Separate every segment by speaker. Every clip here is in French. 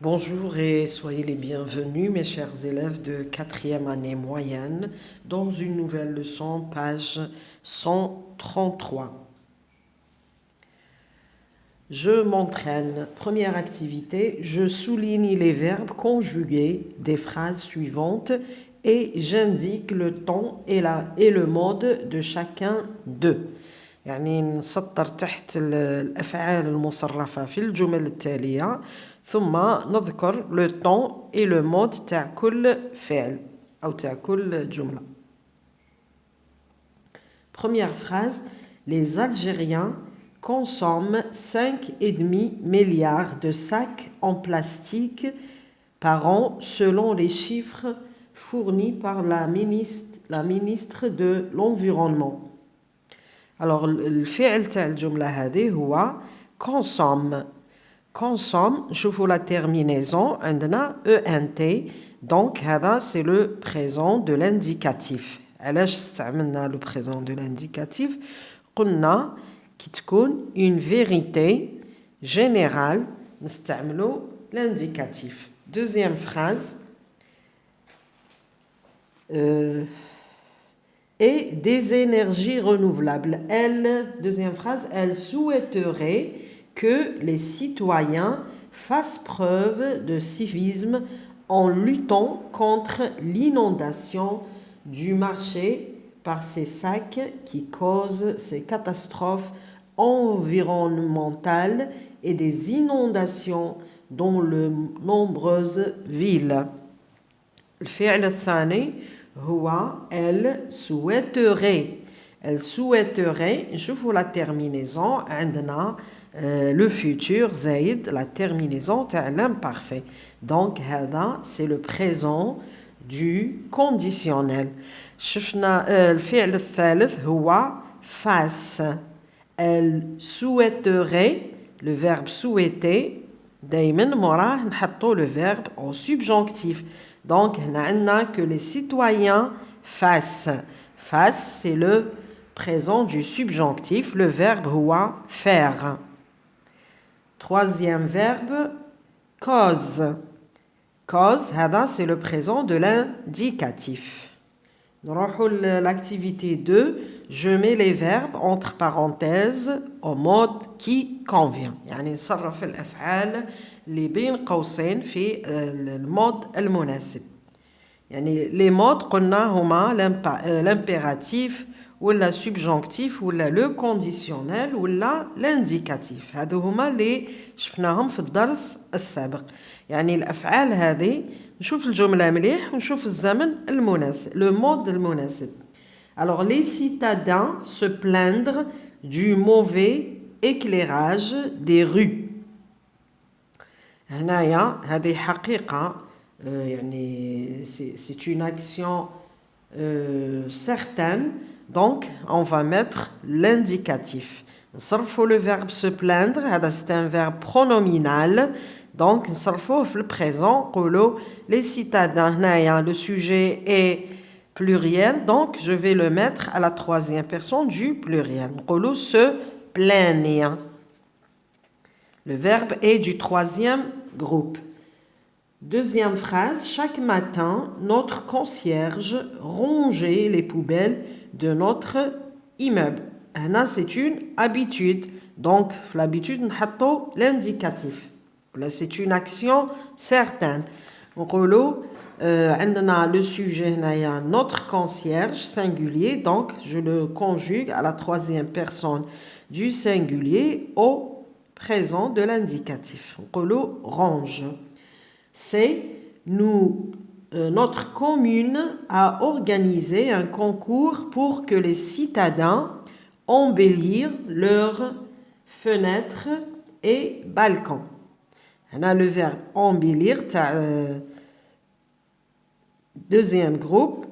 Speaker 1: Bonjour et soyez les bienvenus mes chers élèves de 4e année moyenne dans une nouvelle leçon, page 133. Je m'entraîne. Première activité, je souligne les verbes conjugués des phrases suivantes et j'indique le temps et le mode de chacun d'eux. يعني نسطر تحت الأفعال المصرفة في الجمل التالية ثم نذكر le temps et le mode تاع كل فعل أو تاع كل جملة. Première phrase, les Algériens consomment 5,5 milliards de sacs en plastique par an selon les chiffres fournis par la ministre de l'Environnement. Alors, الفعل تاع الجملة هذه هو consomme, شوفوا la terminaison عندنا ENT, donc هذا c'est le présent de l'indicatif. علاش استعملنا le présent de l'indicatif؟ قلنا كي تكون une vérité générale نستعملوا l'indicatif. Deuxième phrase, et des énergies renouvelables. Deuxième phrase, elle souhaiterait que les citoyens fassent preuve de civisme en luttant contre l'inondation du marché par ces sacs qui causent ces catastrophes environnementales et des inondations dans de nombreuses villes. الفعل الثاني هو elle souhaiterait نشوفوا la terminaison عندنا le futur زايد la terminaison تاع l'imparfait, donc هذا c'est le présent du conditionnel. شفنا الفعل الثالث هو fasse, elle souhaiterait, le verbe souhaiter دايما موراه نحطوا le verbe au subjonctif. Donc, on a que les citoyens fassent. Fasse, c'est le présent du subjonctif, le verbe huwa faire. Troisième verbe, cause. Cause, c'est le présent de l'indicatif. L'activité 2, je mets les verbes entre parenthèses au mode qui convient. يعني نصرف الأفعال اللي بين قوسين في المود المناسب. يعني les modes قلنا هما l'impératif ولا subjonctif ولا le conditionnel ولا l'indicatif. هادو هما اللي شفناهم في الدرس السابق. يعني الأفعال هذه نشوف الجملة مليح ونشوف الزمن المناسب, le mode المناسب. Alors les citadins se plaindre du mauvais éclairage des rues. هنايا هذه حقيقة, يعني c'est une action certaine, donc on va mettre l'indicatif. نصرفوا le verbe se plaindre, c'est un verbe pronominal, donc نصرفوه في le présent نقولوا les citadins. هنايا le sujet est pluriel, donc je vais le mettre à la troisième personne du pluriel. نقولوا se plaignent. Le verbe est du troisième groupe. Deuxième phrase, chaque matin, notre concierge rongeait les poubelles de notre immeuble. Là, c'est une habitude. Donc, l'habitude, on a l'indicatif. Là, c'est une action certaine. Le sujet, notre concierge singulier. Donc, je le conjugue à la troisième personne du singulier au présent de l'indicatif. Range. C'est notre commune a organisé un concours pour que les citadins embellissent leurs fenêtres et balcons. On a le verbe embellir, deuxième groupe.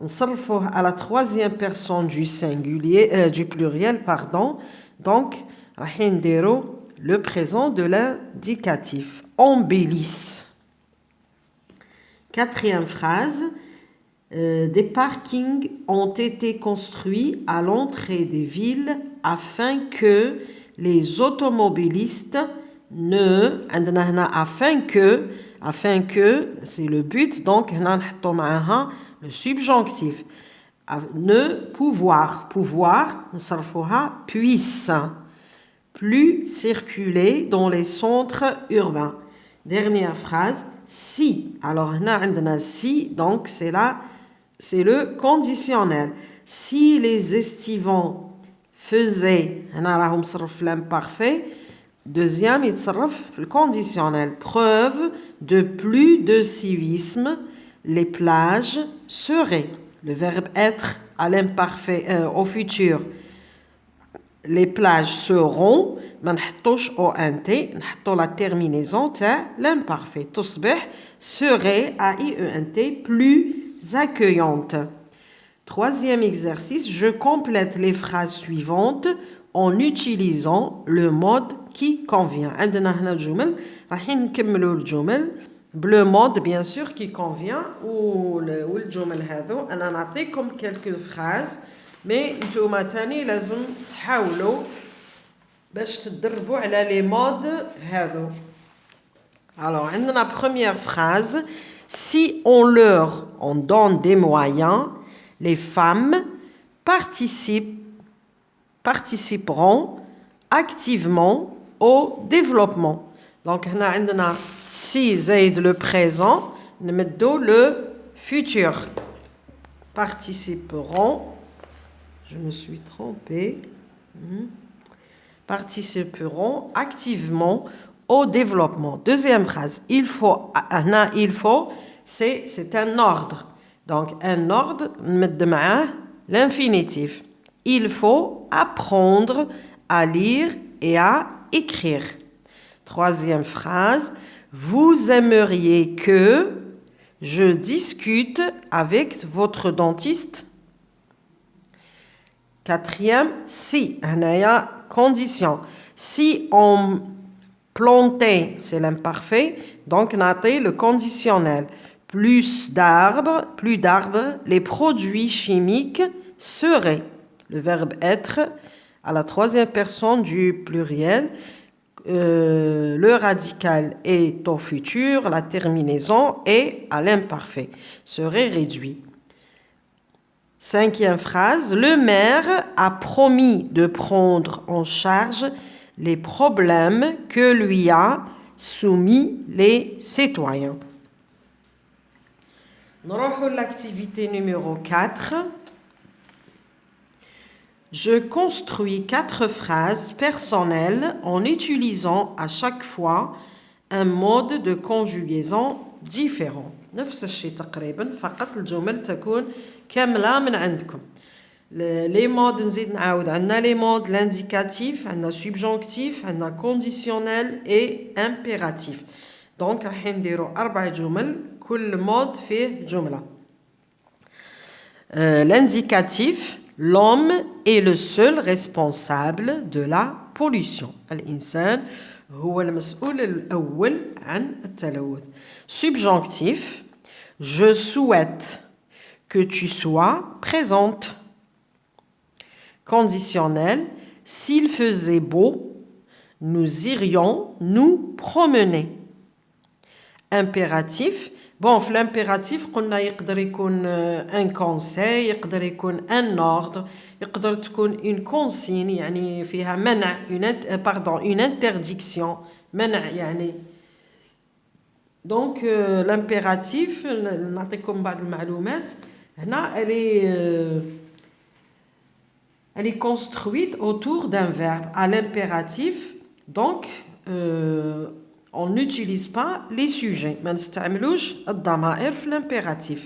Speaker 1: On s'enfoue à la troisième personne du singulier, du pluriel, pardon. Donc, le présent de l'indicatif. Embellissent. Quatrième phrase, des parkings ont été construits à l'entrée des villes afin que les automobilistes ne عندنا هنا afin que c'est le but donc هنا نحطو معاها le subjonctif ne pouvoir نصرفوها puisse plus circuler dans les centres urbains. Dernière phrase, si. Alors, هنا عندنا si, donc c'est le conditionnel. Si les estivants faisaient, هنا راهم مصرف l'imparfait, deuxième يتصرف في le conditionnel. Preuve de plus de civisme, les plages seraient. Le verbe être à l'imparfait, au futur. Les plages seront ما نحطوش ONT نحطو la terminaison تاع l'imparfait تصبح serait AIENT plus accueillante. Troisième exercice, je complète les phrases suivantes en utilisant le mode qui convient. عندنا هنا الجمل راح نكملوا الجمل le mode bien sûr qui convient والجمل هذو انا نعطيكم quelques phrases mais نتوما تاني لازم تحاولوا باش تدربوا على les modes هذو. Alors عندنا première phrase, si on donne des moyens, les femmes participeront activement au développement. Donc هنا عندنا si زايد le présent نمدو le futur. Participeront, je me suis trompée, participeront activement au développement. Deuxième phrase, il faut, c'est un ordre. Donc un ordre نمد معاه l'infinitif. Il faut apprendre à lire et à écrire. Troisième phrase, vous aimeriez que je discute avec votre dentiste. Quatrième, si, هنايا condition. Si on plantait, c'est l'imparfait, donc نعطي le conditionnel. Plus d'arbres, les produits chimiques seraient. Le verbe être à la troisième personne du pluriel. Le radical est au futur, la terminaison est à l'imparfait, serait réduit. Cinquième phrase, le maire a promis de prendre en charge les problèmes que lui a soumis les citoyens. نروحوا l'activité numéro 4. Je construis 4 phrases personnelles en utilisant à chaque fois un mode de conjugaison différent. نفس الشيء تقريبا فقط الجمل تكون كاملة من عندكم. Les modes نزيد نعاود عندنا les modes l'indicatif, عندنا subjonctif, عندنا conditionnel et impératif. Donc راح نديروا 4 جمل كل مود فيه جملة. L'indicatif, l'homme est le seul responsable de la pollution. الإنسان هو المسؤول الأول عن التلوث. Subjonctif, je souhaite que tu sois présente. Conditionnel, s'il faisait beau, nous irions nous promener. Impératif, bon, في l'impératif قلنا يقدر يكون un conseil, يقدر يكون un ordre, يقدر تكون une consigne يعني فيها منع, une interdiction, منع يعني. Donc l'impératif نعطيكم بعض المعلومات هنا elle est construite autour d'un verbe. À l'impératif, donc on n'utilise pas les sujets. ما نستعملوش الضمائر في l'impératif.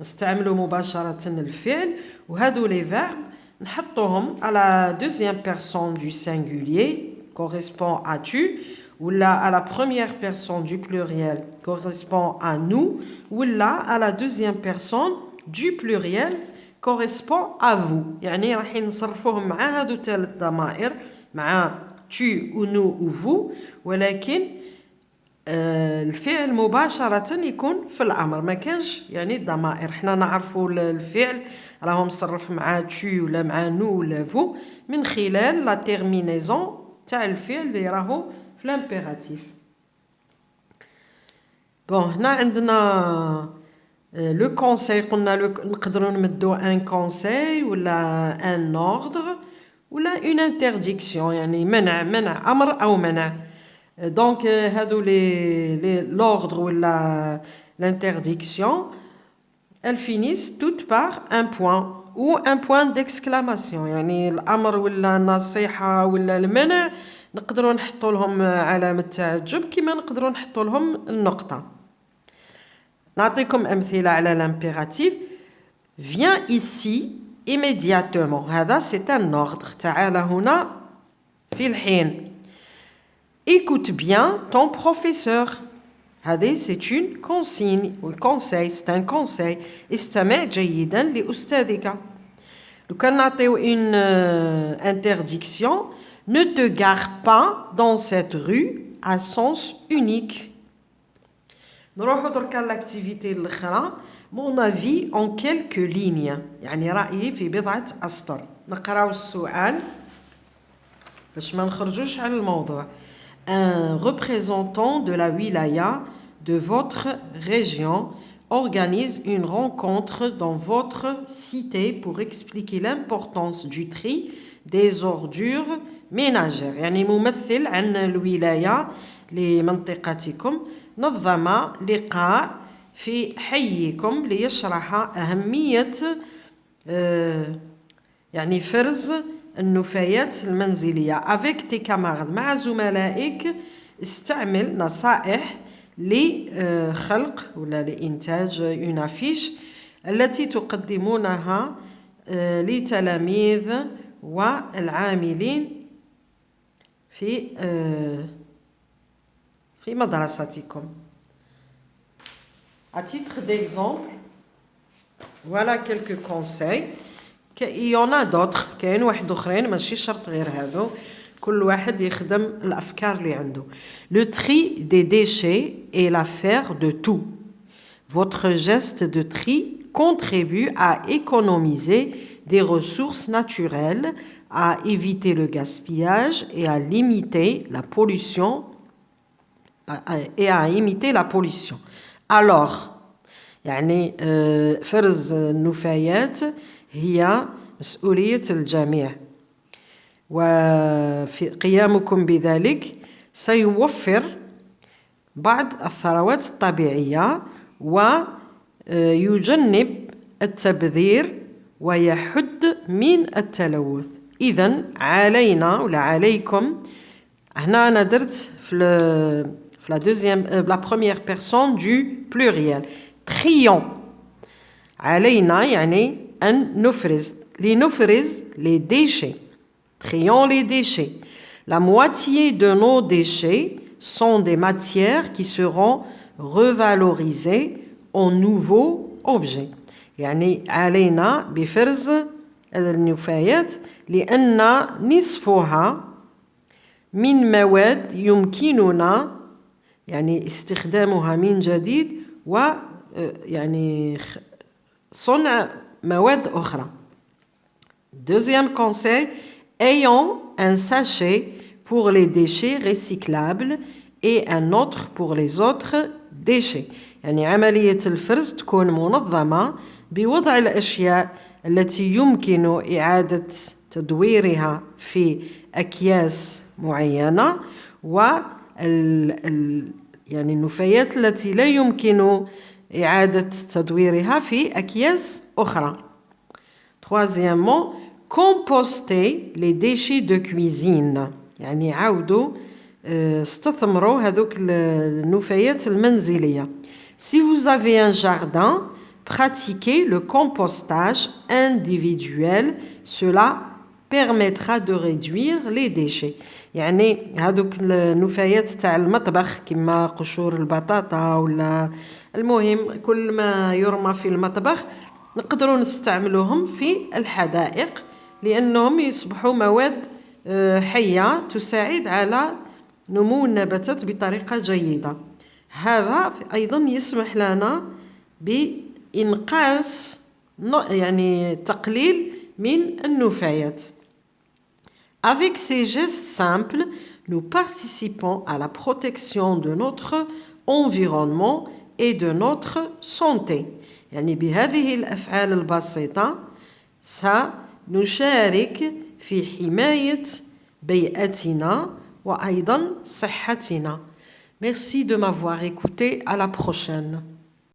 Speaker 1: نستعملوا مباشرة الفعل وهادو les verbes نحطوهم à la deuxième personne du singulier correspond à tu ou là à la première personne du pluriel correspond à nous ou là à la deuxième personne du pluriel correspond à vous. يعني راح نصرفوهم مع هادو الثلاث ضمائر مع tu ou nous ou vous ولكن الفعل مباشرة يكون في الأمر ما كانش يعني الضمائر. احنا نعرفوا الفعل راهو مصرف مع tu ولا مع nous ولا vous من خلال لا terminaison تاع الفعل اللي راهو في l'impératif. Bon, هنا عندنا le conseil قلنا نقدروا نمدوا un conseil ولا un ordre ولا une interdiction يعني منع أمر أو منع. Donc هادو l'ordre ولا l'interdiction elles finissent toutes par un point ou un point d'exclamation يعني الأمر ولا النصيحة ولا المنع نقدروا نحطوا لهم علامة تعجب كما نقدروا نحطوا لهم النقطة. نعطيكم أمثلة على l'impératif. Viens ici immédiatement. هذا c'est un ordre. تعال هنا في الحين. Écoute bien ton professeur. هذه c'est une consigne ou conseil, c'est un conseil. استمع جيدا لأستاذك. لو كان نعطيو une interdiction, ne te gare pas dans cette rue à sens unique. نروحو دركا l'activité الأخرى. Mon avis en quelques lignes. يعني رأيي في بضعة أسطر. نقراو السؤال باش ما نخرجوش على الموضوع. Un représentant de la wilaya de votre région organise une rencontre dans votre cité pour expliquer l'importance du tri des ordures ménagères. يعني ممثل عن الولاية لمنطقتكم نظم لقاء في حيكم ليشرح أهمية يعني فرز النفايات المنزلية. avec tes camarades مع زملائك استعمل نصائح لخلق ولا لإنتاج une affiche التي تقدمونها لتلاميذ والعاملين في مدرستكم. À titre d'exemple, voilà quelques conseils. Il y en a d'autres. كاين واحد اخرين ماشي شرط غير هادو. كل واحد يخدم الافكار اللي عنده. Le tri des déchets est l'affaire de tout. Votre geste de tri contribue à économiser des ressources naturelles, à éviter le gaspillage et à limiter la pollution. Alors, يعني فرز النفايات هي مسؤولية الجميع وفي قيامكم بذلك سيوفر بعض الثروات الطبيعية ويجنب التبذير ويحد من التلوث. إذن علينا ولا عليكم هنا أنا درت في la première personne du pluriel. Trions. علينا يعني أن نفرز لنفرز les déchets. Trions les déchets. La moitié de nos déchets sont des matières qui seront revalorisées en nouveaux objets. يعني علينا بفرز النفايات لأن نصفها من مواد يمكننا يعني استخدامها من جديد ويعني صنع مواد أخرى. Deuxième conseil, ayons un sachet pour les déchets recyclables et un autre pour les autres déchets. يعني عملية الفرز تكون منظمة بوضع الأشياء التي يمكن إعادة تدويرها في أكياس معينة يعني النفايات التي لا يمكن إعادة تدويرها في أكياس أخرى. Troisièmement, composter les déchets de cuisine. يعني عاودوا استثمروا هذوك النفايات المنزلية. Si vous avez un jardin, pratiquez le compostage individuel. Cela permettra de réduire les déchets. يعني هذوك النفايات تاع المطبخ كما قشور البطاطا ولا المهم كل ما يرمى في المطبخ نقدروا نستعملوهم في الحدائق لأنهم يصبحوا مواد حية تساعد على نمو النباتات بطريقة جيدة. هذا أيضا يسمح لنا بإنقاص يعني تقليل من النفايات. Avec ces gestes simples, nous participons à la protection de notre environnement et de notre santé. يعني بهذه الأفعال البسيطة سنشارك في حماية بيئتنا وأيضا صحتنا. Merci de m'avoir écouté. À la prochaine.